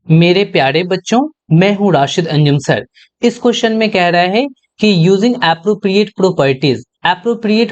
मेरे प्यारे बच्चों, मैं हूं राशिद अंजुम सर। इस क्वेश्चन में कह रहा है कि यूजिंग एप्रोप्रिएट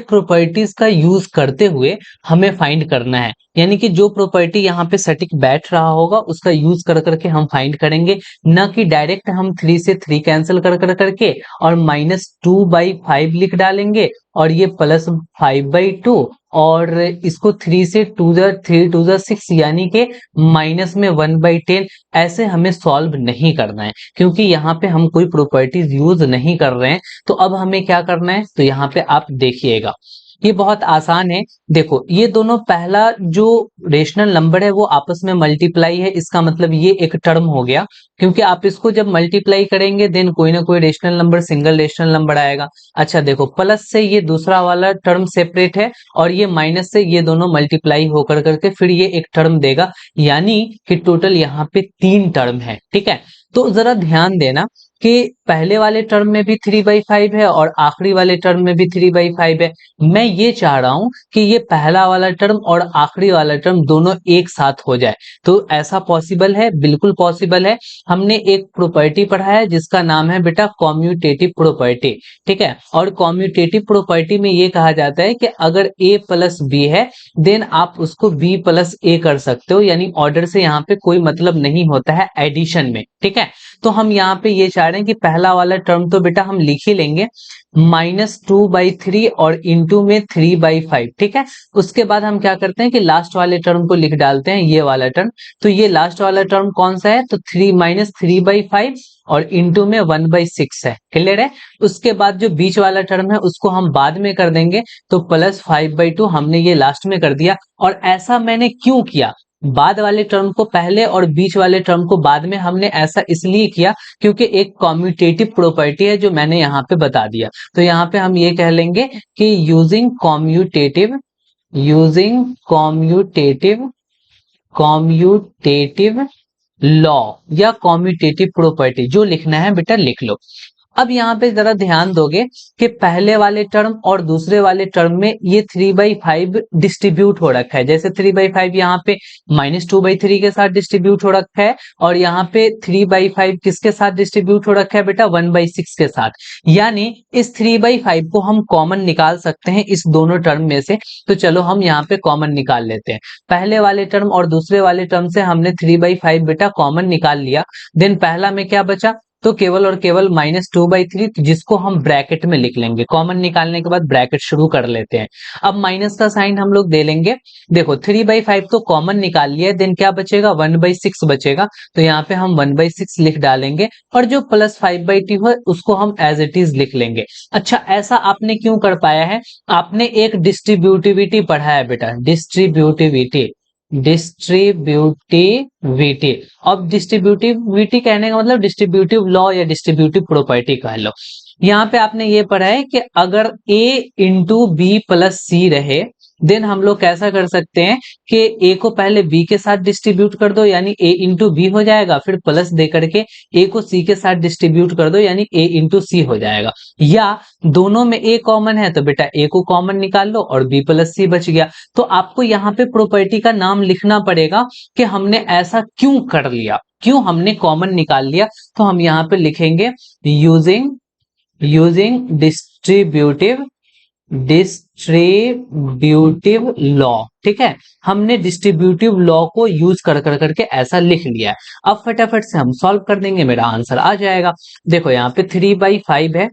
प्रॉपर्टीज का यूज करते हुए हमें फाइंड करना है। यानी कि जो प्रॉपर्टी यहाँ पे सटीक बैठ रहा होगा उसका यूज कर करके हम फाइंड करेंगे, न कि डायरेक्ट हम 3 से 3 कैंसिल कर कर करके और -2/5 लिख डालेंगे और ये +5/2 और इसको 3 से 2 6 यानी कि माइनस में 1/10। ऐसे हमें सॉल्व नहीं करना है क्योंकि यहाँ पे हम कोई प्रॉपर्टीज यूज नहीं कर रहे हैं। तो अब हमें क्या करना है, तो यहाँ पे आप देखिएगा, ये बहुत आसान है। देखो, ये दोनों पहला जो रेशनल नंबर है वो आपस में मल्टीप्लाई है, इसका मतलब ये एक टर्म हो गया। क्योंकि आप इसको जब मल्टीप्लाई करेंगे देन कोई ना कोई rational number single rational number आएगा। अच्छा देखो, प्लस से ये दूसरा वाला टर्म सेपरेट है और ये माइनस से ये दोनों मल्टीप्लाई होकर करके फिर ये एक टर्म देगा। यानी कि टोटल यहाँ पे 3 टर्म है। ठीक है, तो जरा ध्यान देना कि पहले वाले टर्म में भी 3/5 है और आखिरी वाले टर्म में भी 3/5 है। मैं ये चाह रहा हूं कि ये पहला वाला टर्म और आखिरी वाला टर्म दोनों एक साथ हो जाए। तो ऐसा पॉसिबल है, बिल्कुल पॉसिबल है। हमने एक प्रॉपर्टी पढ़ा है जिसका नाम है बेटा कॉम्यूटेटिव प्रॉपर्टी। ठीक है, और कॉम्यूटेटिव प्रॉपर्टी में ये कहा जाता है कि अगर a प्लस बी है देन आप उसको b प्लस a कर सकते हो, यानी ऑर्डर से यहाँ पे कोई मतलब नहीं होता है एडिशन में। ठीक है, तो हम यहाँ पे ये चाह रहे हैं कि पहला वाला टर्म तो बेटा हम लिख ही लेंगे, -2/3 और इंटू में 3/5। ठीक है, उसके बाद हम क्या करते हैं कि लास्ट वाले टर्म को लिख डालते हैं, ये वाला टर्म। तो ये लास्ट वाला टर्म कौन सा है, तो 3 - 3/5 और इंटू में 1/6 है। क्लियर है। उसके बाद जो बीच वाला टर्म है उसको हम बाद में कर देंगे, तो +5/2 हमने ये लास्ट में कर दिया। और ऐसा मैंने क्यों किया, बाद वाले टर्म को पहले और बीच वाले टर्म को बाद में, हमने ऐसा इसलिए किया क्योंकि एक कॉम्यूटेटिव प्रॉपर्टी है जो मैंने यहाँ पे बता दिया। तो यहाँ पे हम ये कह लेंगे कि यूजिंग कॉम्यूटेटिव लॉ या कॉम्यूटेटिव प्रॉपर्टी, जो लिखना है बेटा लिख लो। अब यहाँ पे जरा ध्यान दोगे कि पहले वाले टर्म और दूसरे वाले टर्म में ये 3/5 डिस्ट्रीब्यूट हो रखा है। जैसे 3/5 यहाँ पे -2/3 के साथ डिस्ट्रीब्यूट हो रखा है और यहाँ पे 3/5 किसके साथ डिस्ट्रीब्यूट हो रखा है बेटा, 1/6 के साथ। यानी इस 3/5 को हम कॉमन निकाल सकते हैं इस दोनों टर्म में से। तो चलो हम यहाँ पे कॉमन निकाल लेते हैं। पहले वाले टर्म और दूसरे वाले टर्म से हमने 3/5 बेटा कॉमन निकाल लिया। देन पहला में क्या बचा, तो केवल और केवल -2/3, जिसको हम ब्रैकेट में लिख लेंगे। कॉमन निकालने के बाद ब्रैकेट शुरू कर लेते हैं। अब माइनस का साइन हम लोग दे लेंगे। देखो 3/5 तो कॉमन निकाल लिया, देन क्या बचेगा, 1/6 बचेगा। तो यहाँ पे हम 1/6 लिख डालेंगे और जो +5/2 है उसको हम एज इट इज लिख लेंगे। अच्छा, ऐसा आपने क्यों कर पाया है, आपने एक डिस्ट्रीब्यूटिविटी पढ़ा है बेटा, डिस्ट्रीब्यूटिविटी। अब डिस्ट्रीब्यूटिविटी कहने का मतलब डिस्ट्रीब्यूटिव लॉ या डिस्ट्रीब्यूटिव प्रॉपर्टी कह लो। यहाँ पे आपने ये पढ़ा है कि अगर a इंटू बी प्लस सी रहे देन हम लोग कैसा कर सकते हैं कि a को पहले b के साथ डिस्ट्रीब्यूट कर दो यानी a इंटू बी हो जाएगा, फिर प्लस दे करके a को c के साथ डिस्ट्रीब्यूट कर दो यानी a इंटू सी हो जाएगा। या दोनों में a कॉमन है तो बेटा a को कॉमन निकाल लो और b प्लस सी बच गया। तो आपको यहाँ पे प्रॉपर्टी का नाम लिखना पड़ेगा कि हमने ऐसा क्यों कर लिया, क्यों हमने कॉमन निकाल लिया। तो हम यहाँ पे लिखेंगे यूजिंग डिस्ट्रीब्यूटिव लॉ। ठीक है, हमने डिस्ट्रीब्यूटिव लॉ को यूज कर करके ऐसा लिख लिया है। अब फटाफट से हम सॉल्व कर देंगे, मेरा आंसर आ जाएगा। देखो यहाँ पे 3/5 है।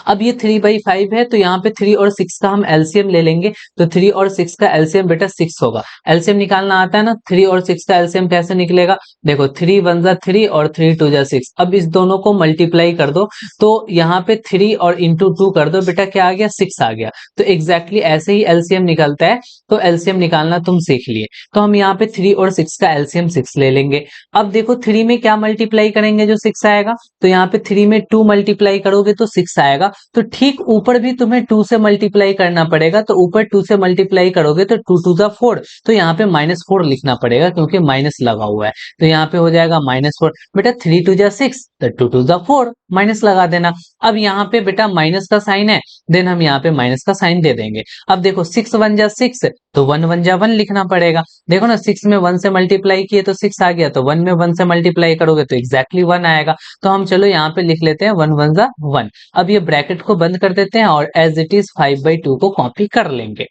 अब ये 3/5 है तो यहाँ पे 3 और 6 का हम एलसीएम ले लेंगे। तो 3 और 6 का एलसीएम बेटा 6 होगा। एलसीएम निकालना आता है ना, 3 और 6 का एलसीएम कैसे निकलेगा, देखो 3 1 जा 3 और 3 2 जा 6। अब इस दोनों को मल्टीप्लाई कर दो, तो यहाँ पे 3 और इंटू 2 कर दो, बेटा क्या आ गया, 6 आ गया। तो एग्जैक्टली ऐसे ही एलसीएम निकलता है। तो एलसीएम निकालना तुम सीख लिए। तो हम यहाँ पे 3 और 6 का एलसीएम 6 ले लेंगे। अब देखो 3 में क्या मल्टीप्लाई करेंगे जो 6 आएगा, तो यहाँ पे 3 में 2 मल्टीप्लाई करोगे तो 6 आएगा। तो ठीक ऊपर भी तुम्हें 2 से मल्टीप्लाई करना पड़ेगा। तो ऊपर 2 से मल्टीप्लाई करोगे तो 2 2 जा 4। तो यहाँ पे -4 लिखना पड़ेगा क्योंकि माइनस लगा हुआ है। तो यहाँ पे हो जाएगा -4। बेटा 3 2 जा 6 तो 2 2 जा 4, माइनस लगा देना। अब यहाँ पे बेटा माइनस का साइन है, देन हम यहाँ पे माइनस का साइन दे देंगे। अब देखो 6 1 जा 6, तो 1 1 जा 1 लिखना पड़ेगा। देखो ना 6 में 1 से मल्टीप्लाई किए तो 6 आ गया, तो 1 में 1 से मल्टीप्लाई करोगे तो एग्जैक्टली 1 आएगा। तो हम चलो यहाँ पे लिख लेते हैं 1 1 जा 1। अब ये ब्रैकेट को बंद कर देते हैं और एज इट इज 5/2 को कॉपी कर लेंगे।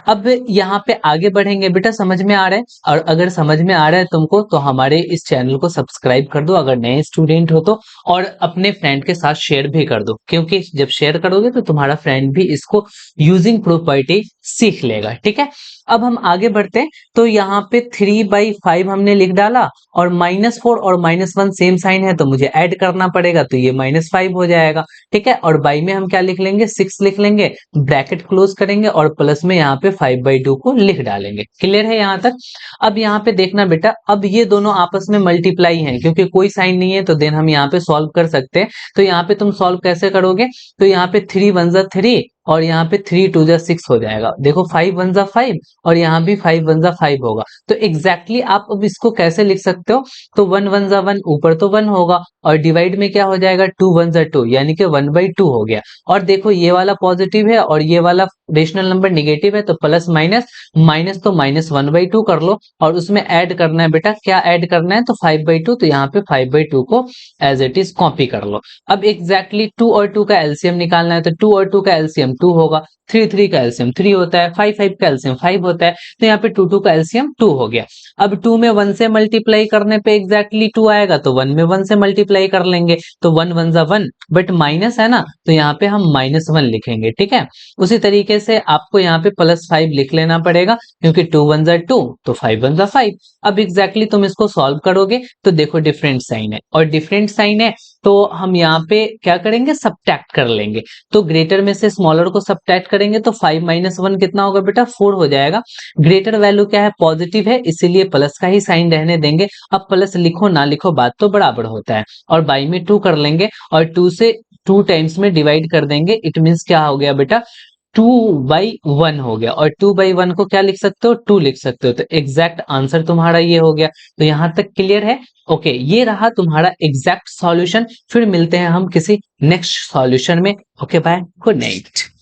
अब यहाँ पे आगे बढ़ेंगे बेटा, समझ में आ रहा है? और अगर समझ में आ रहा है तुमको तो हमारे इस चैनल को सब्सक्राइब कर दो अगर नए स्टूडेंट हो तो, और अपने फ्रेंड के साथ शेयर भी कर दो, क्योंकि जब शेयर करोगे तो तुम्हारा फ्रेंड भी इसको यूजिंग प्रॉपर्टी सीख लेगा। ठीक है, अब हम आगे बढ़ते हैं। तो यहाँ पे 3/5 हमने लिख डाला, और -4 और -1 सेम साइन है तो मुझे ऐड करना पड़ेगा, तो ये -5 हो जाएगा। ठीक है, और बाई में हम क्या लिख लेंगे, 6 लिख लेंगे, ब्रैकेट क्लोज करेंगे और प्लस में यहाँ पे 5/2 को लिख डालेंगे। क्लियर है यहाँ तक? अब यहाँ पे देखना बेटा, अब ये दोनों आपस में मल्टीप्लाई हैं, क्योंकि कोई साइन नहीं है तो देन हम यहाँ पे सॉल्व कर सकते हैं। तो यहाँ पे तुम सॉल्व कैसे करोगे, तो यहाँ पे 3 1 जा 3 और यहाँ पे 3 2 जा 6 हो जाएगा। देखो 5 1 जा 5 और यहाँ भी 5 1 जा 5 होगा। तो एग्जैक्टली आप अब इसको कैसे लिख सकते हो, तो 1 1 जा 1, ऊपर तो 1 होगा और डिवाइड में क्या हो जाएगा, 2 1 जा 2, यानी कि 1/2 हो गया। और देखो ये वाला पॉजिटिव है और ये वाला रेशनल नंबर नेगेटिव है, तो प्लस माइनस, माइनस तो -1/2 कर लो, और उसमें ऐड करना है बेटा, क्या ऐड करना है, तो 5/2, तो यहाँ पे 5/2 को एज इट इज कॉपी कर लो। अब एग्जैक्टली 2 और 2 का एलसीएम निकालना है, तो 2 और 2 का एलसीएम 2 होगा, 3 3 का एलसीएम 3 होता है, 5 5 का एलसीएम 5 होता है, तो यहाँ पे 2 2 का एलसीएम 2 हो गया। अब 2 में 1 से मल्टीप्लाई करने पे एग्जैक्टली 2 आएगा, तो 1 में 1 से मल्टीप्लाई कर लेंगे, तो 1 1 जा 1, बट माइनस है ना, तो यहाँ पे हम -1 लिखेंगे। ठीक है, उसी तरीके से आपको यहाँ पे +5 लिख लेना पड़ेगा, क्योंकि 2 1 जा 2, तो 5 1 जा 5। अब एग्जैक्टली तुम इसको सॉल्व करोगे तो देखो डिफरेंट साइन है, और डिफरेंट साइन है तो हम यहाँ पे क्या करेंगे, सब्ट्रैक्ट कर लेंगे। तो ग्रेटर में से स्मॉलर को सब्ट्रैक्ट करेंगे तो 5 -1 कितना होगा बेटा, 4 हो जाएगा। ग्रेटर वैल्यू क्या है, पॉजिटिव है, इसीलिए प्लस का ही साइन रहने देंगे। अब प्लस लिखो ना लिखो बात तो बराबर होता है। और बाई में 2 कर लेंगे और 2 से 2 टाइम्स में डिवाइड कर देंगे। इट मीन्स क्या हो गया बेटा, 2/1 हो गया। और 2/1 को क्या लिख सकते हो, 2 लिख सकते हो। तो एग्जैक्ट आंसर तुम्हारा ये हो गया। तो यहां तक क्लियर है? ओके, ये रहा तुम्हारा एग्जैक्ट सॉल्यूशन। फिर मिलते हैं हम किसी नेक्स्ट सॉल्यूशन में। Okay bye, good night.